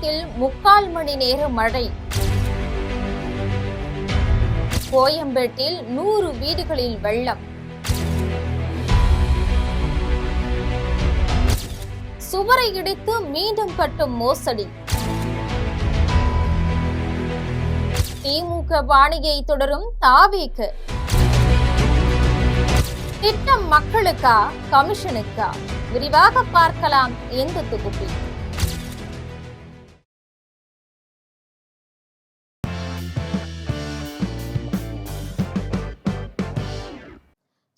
சென்னையில் 3/4 மணி நேர மழை. கோயம்பேட்டில் 100 வீடுகளில் வெள்ளம். சுவரை இடித்து மீண்டும் கட்டும் மோசடி. திமுக பாணியை தொடரும் தாவேக. திட்டம் மக்களுக்கா கமிஷனுக்கா? விரிவாக பார்க்கலாம் இந்த தொகுப்பில்.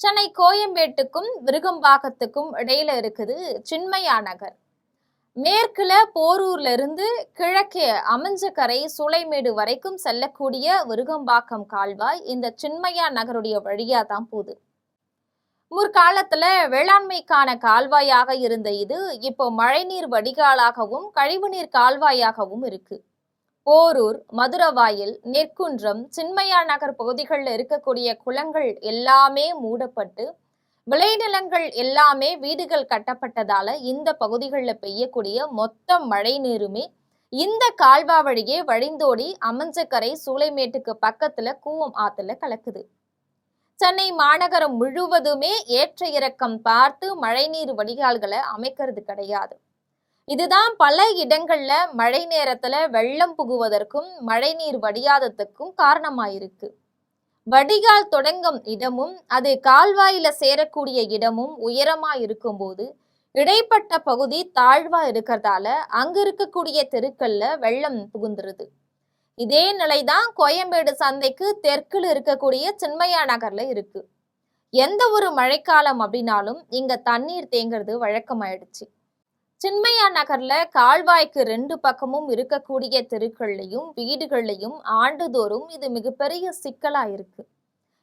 சென்னை கோயம்பேட்டுக்கும் விருகம்பாக்கத்துக்கும் இடையில இருக்குது சின்மயா நகர். மேற்குல போரூர்ல இருந்து கிழக்கே அமைஞ்சக்கரை சூளைமேடு வரைக்கும் செல்லக்கூடிய விருகம்பாக்கம் கால்வாய் இந்த சின்மயா நகருடைய வழியா தான் போகுது. முற்காலத்துல வேளாண்மைக்கான கால்வாயாக இருந்த இது இப்போ மழைநீர் வடிகாலாகவும் கழிவுநீர் கால்வாயாகவும் இருக்கு. போரூர், மதுரவாயில், நெற்குன்றம், சின்மயா நகர் பகுதிகளில் இருக்கக்கூடிய குளங்கள் எல்லாமே மூடப்பட்டு விளைநிலங்கள் எல்லாமே வீடுகள் கட்டப்பட்டதால இந்த பகுதிகளில் பெய்யக்கூடிய மொத்த மழை நீருமே இந்த கால்வா வழியே வழிந்தோடி அமைஞ்சக்கரை சூளைமேட்டுக்கு பக்கத்துல கூவம் ஆத்துல கலக்குது. சென்னை மாநகரம் முழுவதுமே ஏற்ற இறக்கம் பார்த்து மழைநீர் வடிகால்களை அமைக்கிறது கிடையாது. இதுதான் பல இடங்கள்ல மழை நேரத்துல வெள்ளம் புகுவதற்கும் மழைநீர் வடியாததுக்கும் காரணமாயிருக்கு. வடிகால் தொடங்கும் இடமும் அது கால்வாயில சேரக்கூடிய இடமும் உயரமா இருக்கும் போது இடைப்பட்ட பகுதி தாழ்வா இருக்கிறதால அங்க இருக்கக்கூடிய தெருக்கள்ல வெள்ளம் புகுந்துருது. இதே நிலைதான் கோயம்பேடு சந்தைக்கு தெற்குல இருக்கக்கூடிய சின்மயா நகர்ல இருக்கு. எந்த ஒரு மழைக்காலம் அப்படின்னாலும் இங்க தண்ணீர் தேங்கிறது வழக்கமாயிடுச்சு. சின்மயா நகர்ல கால்வாய்க்கு 2 பக்கமும் இருக்கக்கூடிய தெருக்கள்லையும் வீடுகள்லையும் ஆண்டுதோறும் இது மிகப்பெரிய சிக்கலா இருக்கு.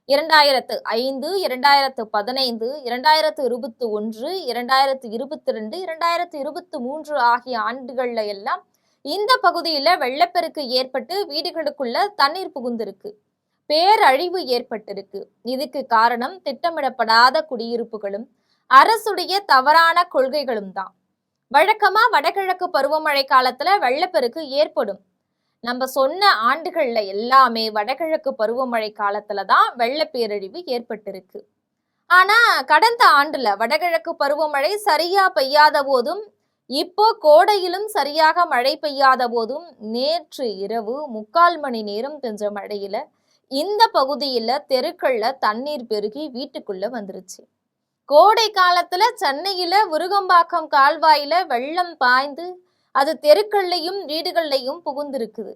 2005, 2015, 2021, 2022, 2023 ஆகிய ஆண்டுகள்ல எல்லாம் இந்த பகுதியில வெள்ளப்பெருக்கு ஏற்பட்டு வீடுகளுக்குள்ள தண்ணீர் புகுந்திருக்கு. பேரழிவு ஏற்பட்டிருக்கு. இதுக்கு காரணம் திட்டமிடப்படாத குடியிருப்புகளும் அரசுடைய தவறான கொள்கைகளும் தான். வழக்கமா வடகிழக்கு பருவமழை காலத்துல வெள்ளப்பெருக்கு ஏற்படும். நம்ம சொன்ன ஆண்டுகள்ல எல்லாமே வடகிழக்கு பருவமழை காலத்துலதான் வெள்ள பேரழிவு ஏற்பட்டிருக்கு. ஆனா கடந்த ஆண்டுல வடகிழக்கு பருவமழை சரியா பெய்யாத போதும் இப்போ கோடையிலும் சரியாக மழை பெய்யாத போதும் நேற்று இரவு 3/4 மணி நேரம் பெஞ்ச மழையில இந்த பகுதியில தெருக்கள்ல தண்ணீர் பெருகி வீட்டுக்குள்ள வந்துருச்சு. கோடை காலத்துல சென்னையில விருகம்பாக்கம் கால்வாயில வெள்ளம் பாய்ந்து அது தெருக்கள்லையும் வீடுகள்லையும் புகுந்திருக்குது.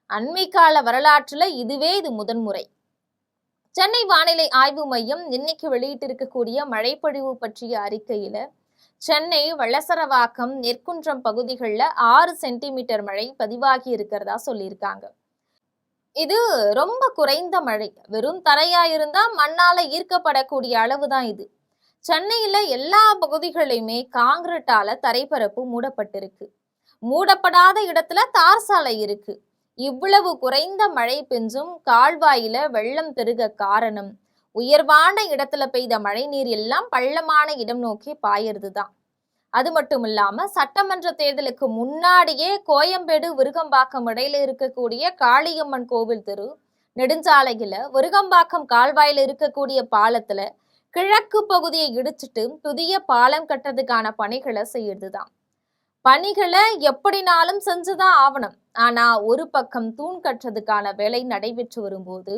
அண்மை கால வரலாற்றுல இது முதன்முறை. சென்னை வானிலை ஆய்வு மையம் இன்னைக்கு வெளியிட்டிருக்கக்கூடிய மழைப்பொழிவு பற்றிய அறிக்கையில சென்னை வளசரவாக்கம், நெற்குன்றம் பகுதிகளில் 6 சென்டிமீட்டர் மழை பதிவாகி இருக்கிறதா சொல்லியிருக்காங்க. இது ரொம்ப குறைந்த மழை. வெறும் தரையா இருந்தா மண்ணால ஈர்க்கப்படக்கூடிய அளவுதான் இது. சென்னையில எல்லா பகுதிகளிலுமே காங்கிரீட்டால தரைப்பரப்பு மூடப்பட்டிருக்கு. மூடப்படாத இடத்துல தார் சாலை இருக்கு. இவ்வளவு குறைந்த மழை பெஞ்சும் கால்வாயில வெள்ளம் பெருக காரணம் உயர்வான இடத்துல பெய்த மழை நீர் எல்லாம் பள்ளமான இடம் நோக்கி பாயறதுதான். அது மட்டும் இல்லாம சட்டமன்ற தேர்தலுக்கு முன்னாடியே கோயம்பேடு விருகம்பாக்கம் இடையில இருக்கக்கூடிய காளியம்மன் கோவில் தெரு நெடுஞ்சாலையில விருகம்பாக்கம் கால்வாயில இருக்கக்கூடிய பாலத்துல கிழக்கு பகுதியை இடிச்சிட்டு புதிய பாலம் கட்டுறதுக்கான பணிகளை செய்யறதுதான். பணிகளை எப்படினாலும் செஞ்சுதான் ஆவணும். ஆனா ஒரு பக்கம் தூண் கட்டுறதுக்கான வேலை நடைபெற்று வரும்போது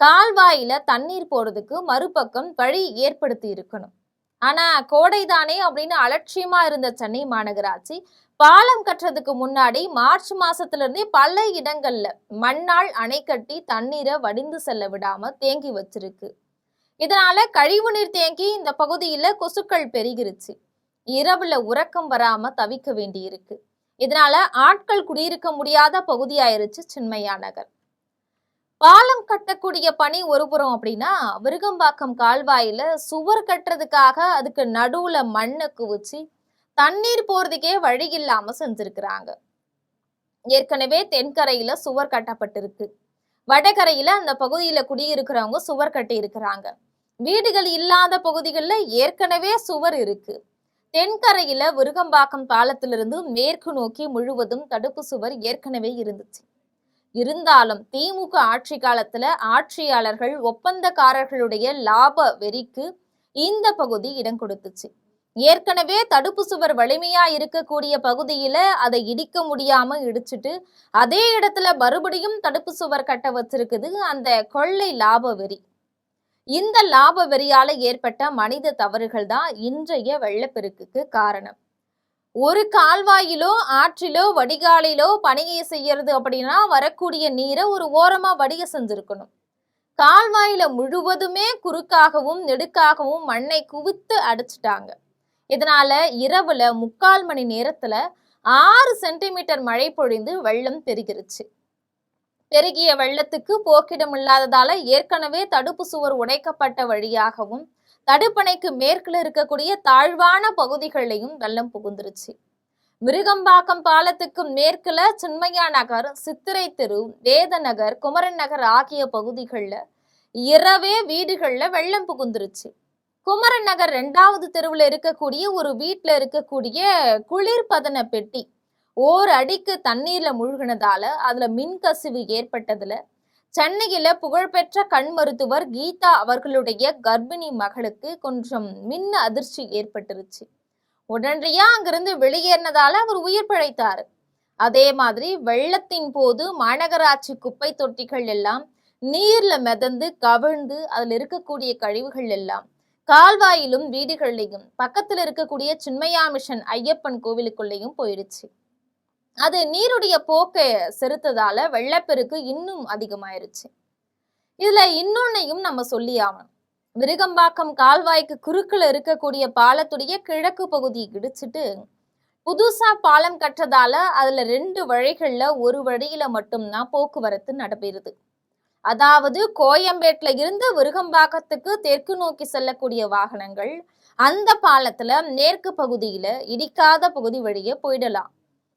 கால்வாயில தண்ணீர் போறதுக்கு மறுபக்கம் வழி ஏற்படுத்தி இருக்கணும். ஆனா கோடைதானே அப்படின்னு அலட்சியமா இருந்த சென்னை மாநகராட்சி பாலம் கட்டுறதுக்கு முன்னாடி மார்ச் மாசத்துல இருந்தே பல இடங்கள்ல மண்ணால் அணை கட்டி தண்ணீரை வடிந்து செல்ல விடாம தேங்கி வச்சிருக்கு. இதனால கழிவுநீர் தேங்கி இந்த பகுதியில கொசுக்கள் பெருகிருச்சு. இரவுல உறக்கம் வராம தவிக்க வேண்டி இருக்கு. இதனால ஆட்கள் குடியிருக்க முடியாத பகுதியாயிருச்சு சின்மயா நகர். பாலம் கட்டக்கூடிய பணி ஒருபுறம் அப்படின்னா விருகம்பாக்கம் கால்வாயில சுவர் கட்டுறதுக்காக அதுக்கு நடுவுல மண்ணை குவிச்சு தண்ணீர் போறதுக்கே வழி இல்லாம செஞ்சிருக்கிறாங்க. ஏற்கனவே தென்கரையில சுவர் கட்டப்பட்டிருக்கு. வடகரையில அந்த பகுதியில குடியிருக்கிறவங்க சுவர் கட்டி இருக்கிறாங்க. வீடுகள் இல்லாத பகுதிகளில் ஏற்கனவே சுவர் இருக்கு. தென்கரையில விருகம்பாக்கம் பாலத்திலிருந்து மேற்கு நோக்கி முழுவதும் தடுப்பு சுவர் ஏற்கனவே இருந்துச்சு. இருந்தாலும் திமுக ஆட்சி காலத்துல ஆட்சியாளர்கள் ஒப்பந்தக்காரர்களுடைய லாப வெறிக்கு இந்த பகுதி இடம் கொடுத்துச்சு. ஏற்கனவே தடுப்பு சுவர் வலிமையா இருக்கக்கூடிய பகுதியில அதை இடிக்க முடியாம இடிச்சிட்டு அதே இடத்துல மறுபடியும் தடுப்பு சுவர் கட்ட வச்சிருக்குது அந்த கொள்ளை லாப வெறி. இந்த லாப வெறியால ஏற்பட்ட மனித தவறுகள் தான் இன்றைய வெள்ளப்பெருக்குக்கு காரணம். ஒரு கால்வாயிலோ ஆற்றிலோ வடிகாலிலோ பணியை செய்யறது அப்படின்னா வரக்கூடிய நீரை ஒரு ஓரமா வடிக செஞ்சிருக்கணும். கால்வாயில முழுவதுமே குறுக்காகவும் நெடுக்காகவும் மண்ணை குவித்து அடைச்சிட்டாங்க. இதனால இரவுல 3/4 மணி நேரத்துல 6 சென்டிமீட்டர் மழை பொழிந்து வெள்ளம் பெருகிருச்சு. பெருகிய வெள்ளத்துக்கு போக்கிடம் இல்லாததால ஏற்கனவே தடுப்பு சுவர் உடைக்கப்பட்ட வழியாகவும் தடுப்பணைக்கு மேற்குல இருக்கக்கூடிய தாழ்வான பகுதிகளையும் வெள்ளம் புகுந்துருச்சு. விருகம்பாக்கம் பாலத்துக்கு மேற்குல சின்மயா நகர், சித்திரை தெரு, வேத நகர், குமரன் நகர் ஆகிய பகுதிகள்ல இரவே வீடுகள்ல வெள்ளம் புகுந்துருச்சு. குமரன் நகர் 2வது தெருவுல இருக்கக்கூடிய ஒரு வீட்டுல இருக்கக்கூடிய குளிர்பதன பெட்டி ஓர் அடிக்கு தண்ணீர்ல மூழ்கினதால அதுல மின்கசிவு ஏற்பட்டதுல சென்னையில புகழ்பெற்ற கண் மருத்துவர் கீதா அவர்களுடைய கர்ப்பிணி மகளுக்கு கொஞ்சம் மின் அதிர்ச்சி ஏற்பட்டுருச்சு. உடனடியா அங்கிருந்து வெளியேறினதால அவர் உயிர் பிழைத்தாரு. அதே மாதிரி வெள்ளத்தின் போது மாநகராட்சி குப்பை தொட்டிகள் எல்லாம் நீர்ல மிதந்து கவிழ்ந்து அதுல இருக்கக்கூடிய கழிவுகள் எல்லாம் கால்வாயிலும் வீடுகள்லையும் பக்கத்துல இருக்கக்கூடிய சின்மயா மிஷன் ஐயப்பன் கோவிலுக்குள்ளேயும் போயிடுச்சு. அது நீருடைய போக்கை செலுத்ததால வெள்ளப்பெருக்கு இன்னும் அதிகமாயிருச்சு. இதுல இன்னொன்னையும் நம்ம சொல்லி ஆகணும். விருகம்பாக்கம் கால்வாய்க்கு குறுக்குல இருக்கக்கூடிய பாலத்துடைய கிழக்கு பகுதி இடிச்சிட்டு புதுசா பாலம் கற்றதால அதுல 2 வழிகள்ல ஒரு வழியில மட்டும்தான் போக்குவரத்து நடைபெறுது. அதாவது கோயம்பேட்டுல இருந்து விருகம்பாக்கத்துக்கு தெற்கு நோக்கி செல்லக்கூடிய வாகனங்கள் அந்த பாலத்துல மேற்கு பகுதியில இடிக்காத பகுதி வழியே போயிடலாம்.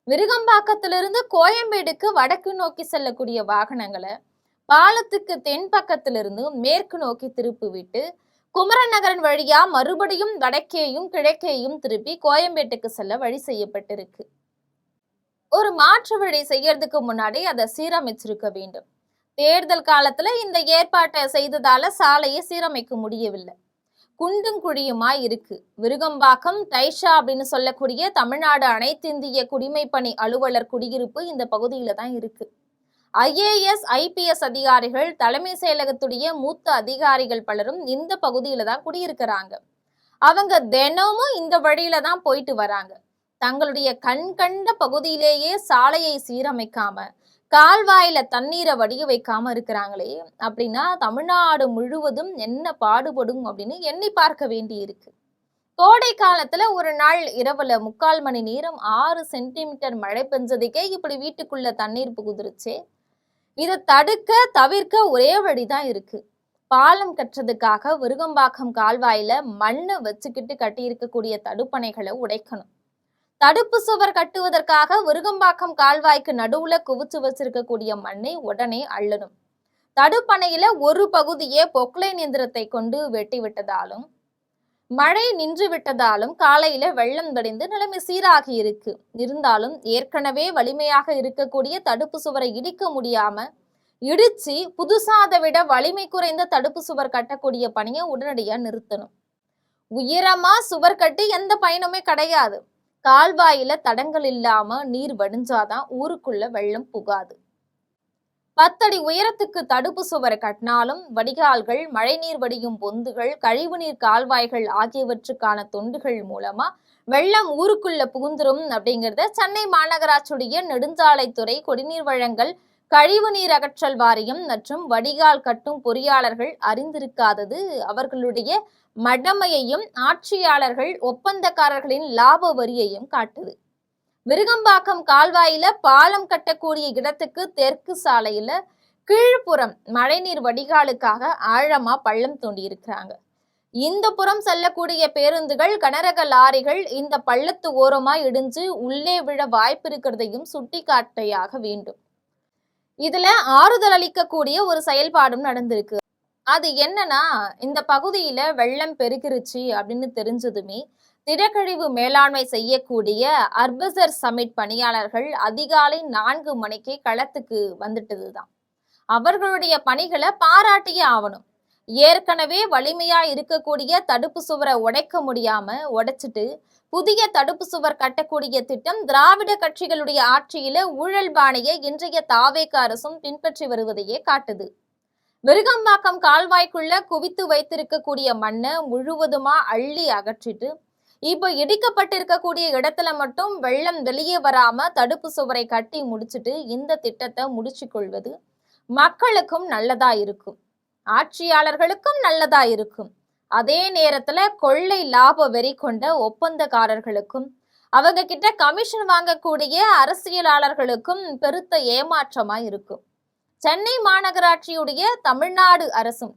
விருகம்பாக்கத்திலிருந்து கோயம்பேடுக்கு வடக்கு நோக்கி செல்லக்கூடிய வாகனங்களை பாலத்துக்கு தென் பக்கத்திலிருந்து மேற்கு நோக்கி திருப்பி விட்டு குமரன் நகரன் வழியா மறுபடியும் வடக்கேயும் கிழக்கேயும் திருப்பி கோயம்பேட்டுக்கு செல்ல வழி செய்யப்பட்டிருக்கு. ஒரு மாற்று வழி செய்யறதுக்கு முன்னாடி அதை சீரமைச்சிருக்க வேண்டும். தேர்தல் காலத்துல இந்த ஏற்பாட்டை செய்ததால சாலையை சீரமைக்க முடியவில்லை. குண்டும் குழியுமா இருக்கு. விருகம்பாக்கம் டைஷா அப்படின்னு சொல்லக்கூடிய தமிழ்நாடு அனைத்திந்திய குடிமைப்பணி அலுவலர் குடியிருப்பு இந்த பகுதியில தான் இருக்கு. IAS IPS அதிகாரிகள், தலைமை செயலகத்துடைய மூத்த அதிகாரிகள் பலரும் இந்த பகுதியில தான் குடியிருக்கிறாங்க. அவங்க தினமும் இந்த வழியில தான் போயிட்டு வராங்க. தங்களுடைய கண் கண்ட பகுதியிலேயே சாலையை சீரமைக்காம கால்வாயில தண்ணீரை வடிய வைக்காம இருக்கிறாங்களே அப்படின்னா தமிழ்நாடு முழுவதும் என்ன பாடுபடும் அப்படின்னு எண்ணி பார்க்க வேண்டி இருக்கு. கோடை காலத்துல ஒரு நாள் இரவுல 3/4 மணி நேரம் 6 சென்டிமீட்டர் மழை பெஞ்சதுக்கே இப்படி வீட்டுக்குள்ள தண்ணீர் புகுந்துருச்சே. இதை தவிர்க்க ஒரே வழிதான் இருக்கு. பாலம் கட்டுறதுக்காக விருகம்பாக்கம் கால்வாயில மண்ணை வச்சுக்கிட்டு கட்டி இருக்கக்கூடிய தடுப்பணைகளை உடைக்கணும். தடுப்பு சுவர் கட்டுவதற்காக விருகம்பாக்கம் கால்வாய்க்கு நடுவுல குவிச்சு வச்சிருக்கக்கூடிய மண்ணை உடனே அள்ளணும். தடுப்பணையில ஒரு பகுதியே பொக்லைன் இயந்திரத்தை கொண்டு வெட்டி விட்டதாலும் மழை நின்று விட்டதாலும் காலையில வெள்ளம் வடிந்து நிலைமை சீராகி இருக்கு. இருந்தாலும் ஏற்கனவே வலிமையாக இருக்கக்கூடிய தடுப்பு சுவரை இடிக்க முடியாம இடிச்சு புதுசா அதை விட வலிமை குறைந்த தடுப்பு சுவர் கட்டக்கூடிய பணியை உடனடியா நிறுத்தணும். உயரமா சுவர் கட்டி எந்த பயனுமே கிடையாது. கால்வாயில தடங்கள் இல்லாம நீர் வடிஞ்சாதான் ஊருக்குள்ள வெள்ளம் புகாது. 10 அடி உயரத்துக்கு தடுப்பு சுவரை கட்டினாலும் வடிகால்கள், மழைநீர் வடியும் பொந்துகள், கழிவுநீர் கால்வாய்கள் ஆகியவற்றுக்கான தொண்டுகள் மூலமா வெள்ளம் ஊருக்குள்ள புகுந்துரும் அப்படிங்கிறத சென்னை மாநகராட்சியுடைய நெடுஞ்சாலைத்துறை, குடிநீர் வழங்கல், கழிவுநீர் அகற்றல் வாரியம் மற்றும் வடிகால் கட்டும் பொறியாளர்கள் அறிந்திருக்காதது அவர்களுடைய மடமையையும் ஆட்சியாளர்கள் ஒப்பந்தக்காரர்களின் லாப வரியையும் காட்டுது. விருகம்பாக்கம் கால்வாயில பாலம் கட்டக்கூடிய இடத்துக்கு தெற்கு சாலையில கீழ்ப்புறம் மழைநீர் வடிகாலுக்காக ஆழமா பள்ளம் தோண்டி இருக்கிறாங்க. இந்த புறம் செல்லக்கூடிய பேருந்துகள், கனரக லாரிகள் இந்த பள்ளத்து ஓரமா இடிஞ்சு உள்ளே விழ வாய்ப்பு இருக்கிறதையும் சுட்டி காட்டையாக வேண்டும். இதுல ஆறுதல் அளிக்கக்கூடிய ஒரு செயல்பாடும் நடந்திருக்கு. அது என்னன்னா, இந்த பகுதியில வெள்ளம் பெருகிருச்சு அப்படின்னு தெரிஞ்சதுமே, திடக்கழிவு மேலாண்மை செய்யக்கூடிய அர்பசர் சமிட் பணியாளர்கள் அதிகாலை 4 மணிக்கு களத்துக்கு வந்துட்டதுதான். அவர்களுடைய பணிகளை பாராட்டியே ஆவணும். ஏற்கனவே வலிமையா இருக்கக்கூடிய தடுப்பு சுவரை உடைக்க முடியாம உடைச்சிட்டு புதிய தடுப்பு சுவர் கட்டக்கூடிய திட்டம் திராவிட கட்சிகளுடைய ஆட்சியில ஊழல் பாணியை இன்றைய தாவேக அரசும் பின்பற்றி வருவதையே காட்டுது. விருகம்பாக்கம் கால்வாய்க்குள்ள குவித்து வைத்திருக்கக்கூடிய மண்ணை முழுவதுமா அள்ளி அகற்றிட்டு இப்போ இடிக்கப்பட்டிருக்கக்கூடிய இடத்துல மட்டும் வெள்ளம் வெளியே வராம தடுப்பு சுவரை கட்டி முடிச்சுட்டு இந்த திட்டத்தை முடிச்சு கொள்வது மக்களுக்கும் நல்லதா இருக்கும், ஆட்சியாளர்களுக்கும் நல்லதா இருக்கும். அதே நேரத்துல கொள்ளை லாப வெறி கொண்ட ஒப்பந்தக்காரர்களுக்கும் அவங்க கிட்ட கமிஷன் வாங்கக்கூடிய அரசியலாளர்களுக்கும் பெருத்த ஏமாற்றமா இருக்கும். சென்னை மாநகராட்சியுடைய தமிழ்நாடு அரசும்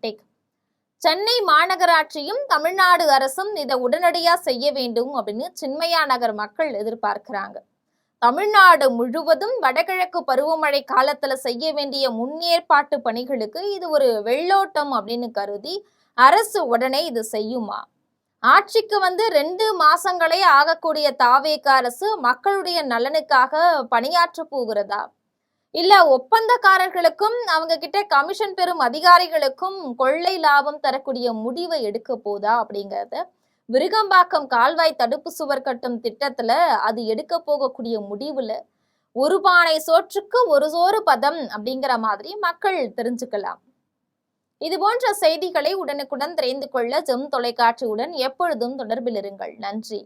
சென்னை மாநகராட்சியும் தமிழ்நாடு அரசும் இதை உடனடியா செய்ய வேண்டும் அப்படின்னு சின்மயா நகர் மக்கள் எதிர்பார்க்கிறாங்க. தமிழ்நாடு முழுவதும் வடகிழக்கு பருவமழை காலத்துல செய்ய வேண்டிய முன்னேற்பாட்டு பணிகளுக்கு இது ஒரு வெள்ளோட்டம் அப்படின்னு கருதி அரசு உடனே இது செய்யுமா? ஆட்சிக்கு 2 மாசங்களே ஆகக்கூடிய தாவேக அரசு மக்களுடைய நலனுக்காக பணியாற்ற போகிறதா? இல்ல ஒப்பந்தக்காரர்களுக்கும் அவங்க கிட்ட கமிஷன் பெறும் அதிகாரிகளுக்கும் கொள்ளை லாபம் தரக்கூடிய முடிவை எடுக்க போதா அப்படிங்கறத விருகம்பாக்கம் கால்வாய் தடுப்பு சுவர் கட்டும் திட்டத்துல அது எடுக்க போகக்கூடிய முடிவுல ஒரு பானை சோற்றுக்கு ஒரு சோறு பதம் அப்படிங்கிற மாதிரி மக்கள் தெரிஞ்சுக்கலாம். இது போன்ற செய்திகளை உடனுக்குடன் தெரிந்து கொள்ள ஜெம் தொலைக்காட்சியுடன் எப்பொழுதும் தொடர்பில் இருங்கள். நன்றி.